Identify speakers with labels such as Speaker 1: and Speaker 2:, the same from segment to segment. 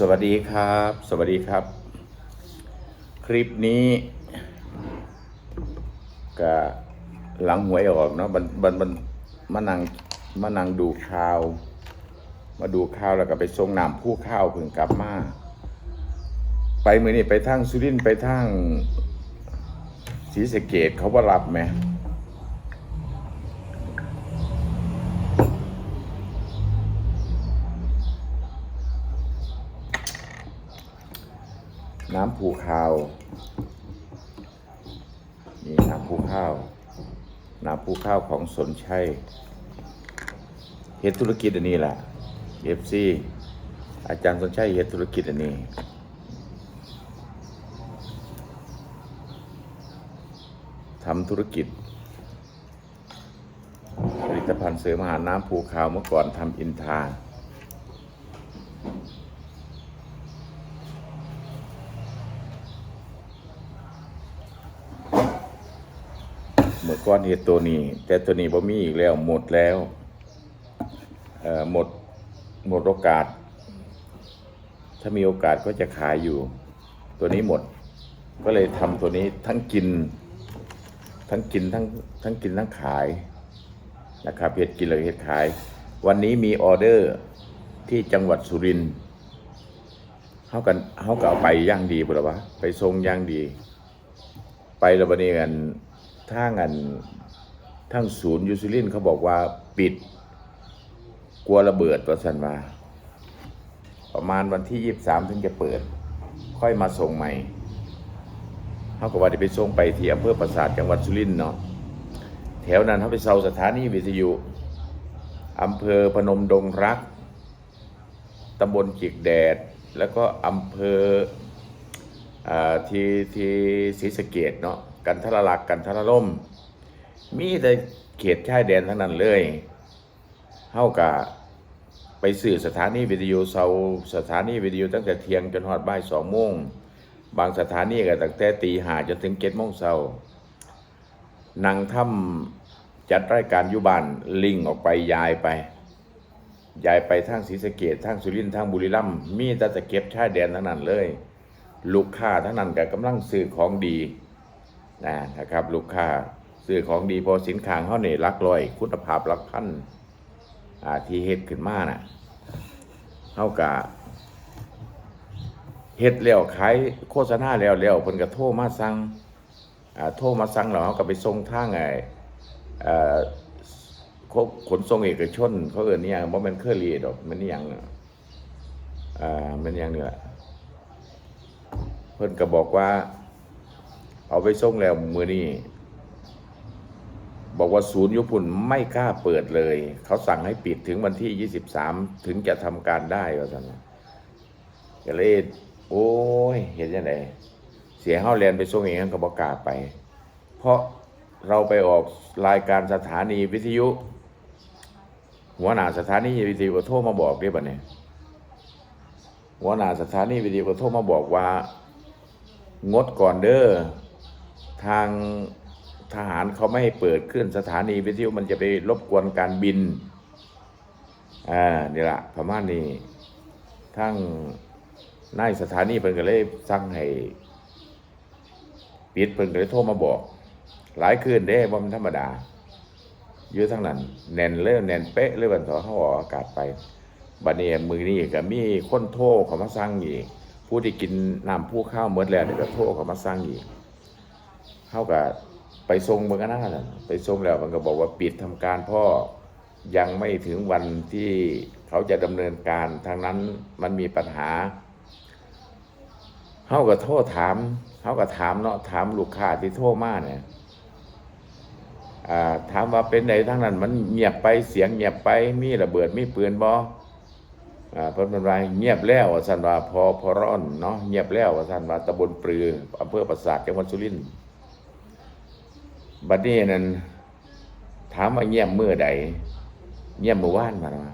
Speaker 1: สวัสดีครับสวัสดีครับคลิปนี้ก็หลังหวยออกเนาะบันมานั่งดูข่าวมาดูข่าวแล้วก็ไปส่งน้ำผู้ข้าวเพิ่งกลับมาไปมื้อนี้ไปทางสุรินทร์ไปทางศรีสะเกษเขาว่ารับไหมน้ำผู้ข้าวนี่น้ำผู้ข้าวของสนชัยเฮ็ดธุรกิจอันนี้แหละ FC อาจารย์สนชัยเฮ็ดธุรกิจอันนี้ทำธุรกิจผลิตภัณฑ์เสริมอาหารน้ำภูขาวเมื่อก่อนทำอินทาเมื่อก่อนเฮ็ดตัวนี้แต่ตัวนี้บ่มีอีกแล้วหมดแล้วหมดโอกาสถ้ามีโอกาสก็จะขายอยู่ตัวนี้หมดก็เลยทำตัวนี้ทั้งกินทั้งขายนะครับเฮ็ดกินเลยเฮ็ดขายวันนี้มีออเดอร์ที่จังหวัดสุรินทร์เขาก็เอาไปย่างดีบ่ล่ะวะไปส่งย่างดีไปแล้วบัดนี้กันทั้งศูนย์ยูสุรินทร์เขาบอกว่าปิดกลัวระเบิดว่าซั่นว่าประมาณวันที่23ถึงจะเปิดค่อยมาส่งใหม่เขาก็ว่าจะไปส่งไปที่อำเภอปราสาทจังหวัดสุรินทร์เนาะแถวนั้นเขาไปเซาสถานีวิทยุอำเภอพนมดงรักตำบลจิกแดดแล้วก็อำเภอที่ศรีสะเกษเนาะกันทรลักษณ์กันทรล่มมีแต่เขตชายแดนทั้งนั้นเลยเขาก็ไปสื่อสถานีวิทยุเซาสถานีวิทยุตั้งแต่เที่ยงจนฮอดบ่าย2 โมงบางสถานีก็ตั้งแต่ตีห้าจนถึง7 โมงเช้านั่งทำจัดรายการอยู่บ้านลิงออกไปยายไปทางศรีสะเกษทางสุรินทร์ทางบุรีรัมย์มีแต่จะเก็บชายแดนทั้งนั้นเลยลูกค้าทั้งนั้นก็กำลังซื้อของดีนะครับลูกค้าซื้อของดีพอสินค้าเฮานี่หลักร้อยคุณภาพหลักพันที่เฮ็ดขึ้นมาน่ะเฮาก็เฮ็ดแล้วขายโฆษณาแล้วเพิ่นก็โทรมาสั่งแล้วเฮาก็ไปส่งทางขนส่งเอกชนเขาเอิ้นอิหยังบ่แม่นเคอรี่ดอกมันอิหยังมันอิหยังนี่ล่ะเพิ่นก็บอกว่าเอาไปส่งแล้วมื้อนี้บอกว่าศูนย์ยุพุ่นไม่กล้าเปิดเลยเขาสั่งให้ปิดถึงวันที่23ถึงจะทำการได้ว่าซั่นก็เลยโอ้ยเห็นจังได๋เสียเฮาแล่นไปส่งเองก็บ่กล้าไปเพราะเราไปออกรายการสถานีวิทยุหัวหน้าสถานีวิทยุก็โทรมาบอกเด้บัดนี้หัวหน้าสถานีวิทยุก็โทรมาบอกว่างดก่อนเด้อทางทหารเขาไม่ให้เปิดขึ้นสถานีวิทยุมันจะไปรบกวนการบินนี่ล่ะประมาณนี้ทั้งนายสถานีเพิ่นก็เลยสั่งให้ปิดเพิ่นก็เลยโทรมาบอกหลายคืนเด้บ่มันธรรมดาอยู่ทั้งนั้นแน่นเลยแน่นเป๊ะเลยวันต่อเฮาออกอากาศไปบัดนี้มื้อนี้ก็มีคนโทรเข้ามาสั่งอีกผู้ที่กินน้ำผู้ข้าวหมดแล้วก็โทรเข้ามาสั่งอีกเฮาก็ไปส่งเบิ่งกันนั่นไปส่งแล้วมันก็บอกว่าปิดทำการพ่อยังไม่ถึงวันที่เขาจะดำเนินการทางนั้นมันมีปัญหาเฮาก็โทรถามเฮาก็ถามเนาะถามลูกค้าที่โทรมาเนี่ยถามว่าเป็นไดทางนั้นมันเงียบไปเสียงเงียบไปมีระเบิดมีปืนบ่เพิ่นว่าเงียบแล้วว่าซั่นว่าพอร้อนเนาะเงียบแล้วว่าซั่นว่าตำบลปรืออำเภอปราสาทจังหวัดสุรินทร์บัดนี้นั่นถามว่าเงียบมื้อใดเงียบเมื่อวานมาว่า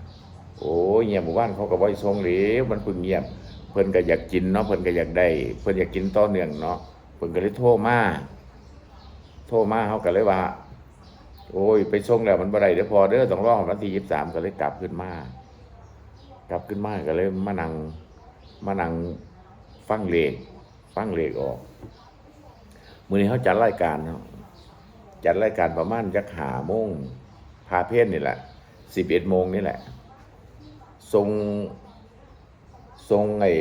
Speaker 1: โอ้ยเงียบเมื่อวานเขาก็บ่ได้ส่งหรือมันเพิ่งเงียบเพิ่นก็อยากกินเนาะเพิ่นก็อยากได้เพิ่นอยากกินต่อเนื่องเนาะเพิ่นก็เลยโทรมาเขาก็เลยว่าโอ้ยไปส่งแล้วมันบ่ได้เดี๋ยวพอเด้อต้องรอวันที่23ก็เลยกลับขึ้นมาก็เลยมานั่ง มานั่งฟังเลขออกมื้อนี้เขาจัดรายการเนาะจัดรายการประมาณจัก5 โมงพาเพศนี่แหละ11 โมงนี่แหละส่งไอ้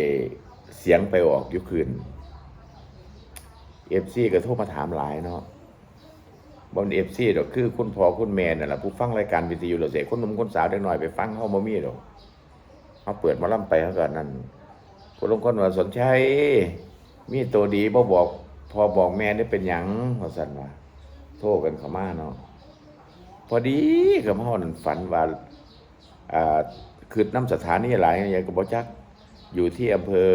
Speaker 1: เสียงไปออกอยู่คืน FC ก็โทรมาถามหลายเนาะบ่น FC ดอกคือคุณพ่อคุณแม่นั่นล่ะผู้ฟังรายการวิทยุแล้วเสคนหนุ่มคนสาวเด็กน้อยไปฟังเฮาบ่มีดอกเฮาเปิดหมอลำไปเฮาก็นั่นผู้ลางคนว่าสนใจมีตัวดีบ่บอกพ่อบอกแม่ได้เป็นหยังว่าซั่นว่าโทรกันเข้ามาเนาะพอดีกับเฮานั่นฝันว่าคือนำสถานีหลายอย่างก็บ่จักอยู่ที่อำเภอ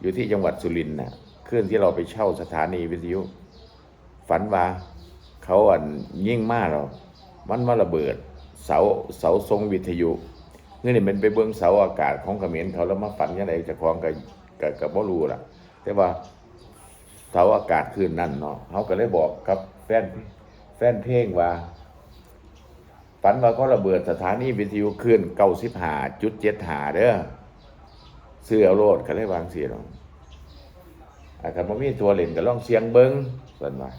Speaker 1: อยู่ที่จังหวัดสุรินทร์น่ะคืนที่เราไปเช่าสถานีวิทยุฝันว่าเขายิ่งมากเรามันมาระเบิดเสาทรงวิทยุนี่มันไปเบิ่งเสาอากาศของเขมรเขาแล้วมาฝันยังไงจะคล้องกับบ่รู้ล่ะแต่ว่าเสาอากาศคืนนั้นเนาะเขาก็เลยบอกกับแฟนเพลงว่าฝันว่าเขาระเบิดสถานีวิทยุคืน95.75เด้อซื้อเอาโลดก็เลยวางเสียเนาะครับบ่มีตัวเล่นก็ลองเสียงเบิ่งซั่นว่า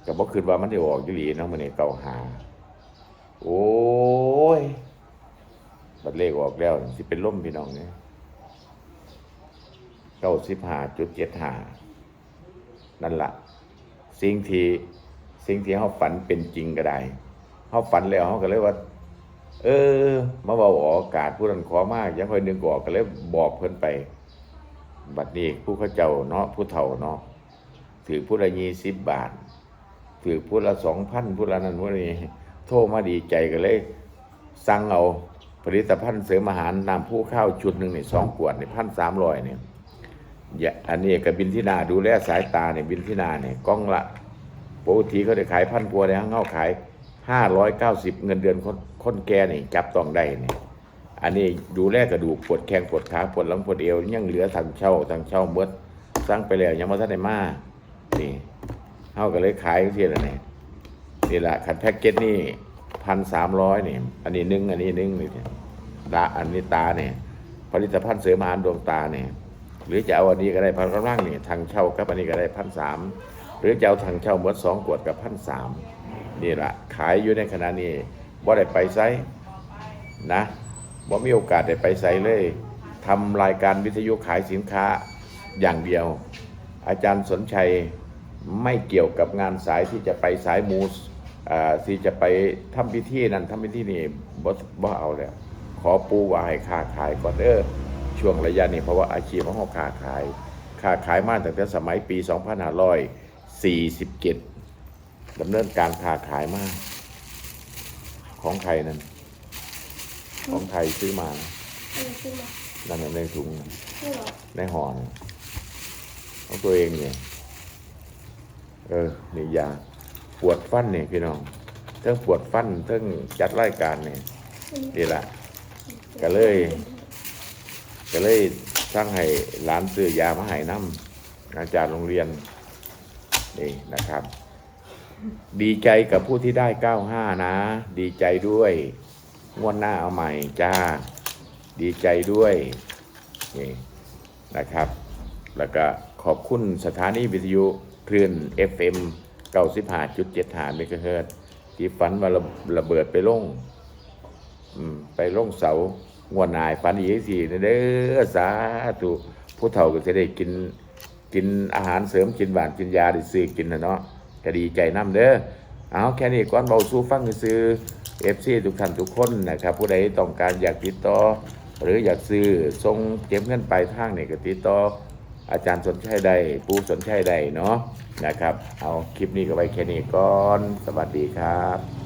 Speaker 1: ก็บ่คิดว่ามันได้ออกอยู่หลีเนาะมื้อนี้95โอ้ยบัดเลขออกแล้วสิเป็นลมพี่น้องเนี่ย95.75นั่นล่ะสิ่งที่เฮาฝันเป็นจริงก็ได้เฮาฝันแล้วเฮาก็เลยว่ามาเว้าออกอากาศผู้นั้นขอมายังค่อยนึกออกก็เลยบอกเพิ่นไปบัดนี้ผู้เขาเจ้าเนาะผู้เฒ่าเนาะถือผู้ละ20 บาทถือผู้ละ 2,000 ผู้ละนั้นผู้นี้โทรมาดีใจก็เลยสั่งเอาผลิตภัณฑ์เสริมอาหารน้ำผู้ข้าวชุดนึงนี่2 ขวดนี่ 1,300 นี่อันนี้ก็บินที่นาดูแลสายตาเนี่ยบินที่นาเนี่ยกล้องละปกติเขาได้ขาย1,000 กว่าได้เฮาขาย590เงินเดือนคนแก่นี่จับต้องได้นี่อันนี้ดูแลกระดูกปวดแข้งปวดขาปวดหลังปวดเอวยังเหลือทางเช่าหมดสั่งไปแล้วยังบ่ทันได้มานี่เฮาก็เลยขายจังซี่ล่ะนี่ล่ะคันแพ็คเกจนี่ 1,300 นี่อันนี้1อันนี้1นี่อันนี้ตาเนี่ยผลิตภัณฑ์เสริมอาหารดวงตาเนี่ยหรือจะเอาอันนี้ก็ได้พันกำลังนี่ทางเช่ากับอันนี้ก็ได้ 1,300 หรือจะเอาทางเช่าหมด2 ขวดกับ 1,300 นี่ล่ะขายอยู่ในขณะนี้บ่ได้ไปไสนะบ่มีโอกาสได้ไปไสเลยทำรายการวิทยุขายสินค้าอย่างเดียวอาจารย์สนชัยไม่เกี่ยวกับงานสายที่จะไปสายมูสที่จะไปทำพิธีนั้นทำพิธีนี้บ่เอาแล้วขอปูว่าให้ค้าขายก่อนช่วงระยะนี้เพราะว่าอาชีพของเราค้าขายมาตั้งแต่สมัยปี2547ดำเนินการค้าขายมาของไทยนั้นของไทยซื้อมานั่นในถุงในห่อของตัวเองเนี่ยนี่ยาปวดฟันเนี่ยพี่น้องเทั้งปวดฟันเทั้งจัดรายการเนี่ยนี่แหละก็เลยสร้างให้หลานซื้อยามาให้น้ำอาจารย์โรงเรียนนี่นะครับ ดีใจกับผู้ที่ได้95นะดีใจด้วยงวดหน้าเอาใหม่จ้าดีใจด้วยนี่นะครับแล้วก็ขอบคุณสถานีวิทยุคลื่น FM 95.75 เมกะเฮิรตซ์ที่ฝันว่าระเบิดไปลงเสางวดหน้าฝันอีกสิเด้อสาธุผู้เฒ่าก็จะได้กินอาหารเสริมกินหวานกินยาได้ซื้อกินนะเนาะก็ดีใจนำเด้อเอาแค่นี้ก่อนเบาสู้ฟังซื้อ FC ทุกท่านทุกคนนะครับผู้ใดต้องการอยากติดต่อหรืออยากซื้อส่งเก็บเงินปลายทางนี่ก็ติดต่ออาจารย์สนชัยได้ปูสนชัยได้เนาะนะครับเอาคลิปนี้ก็ไว้แค่นี้ก่อนสวัสดีครับ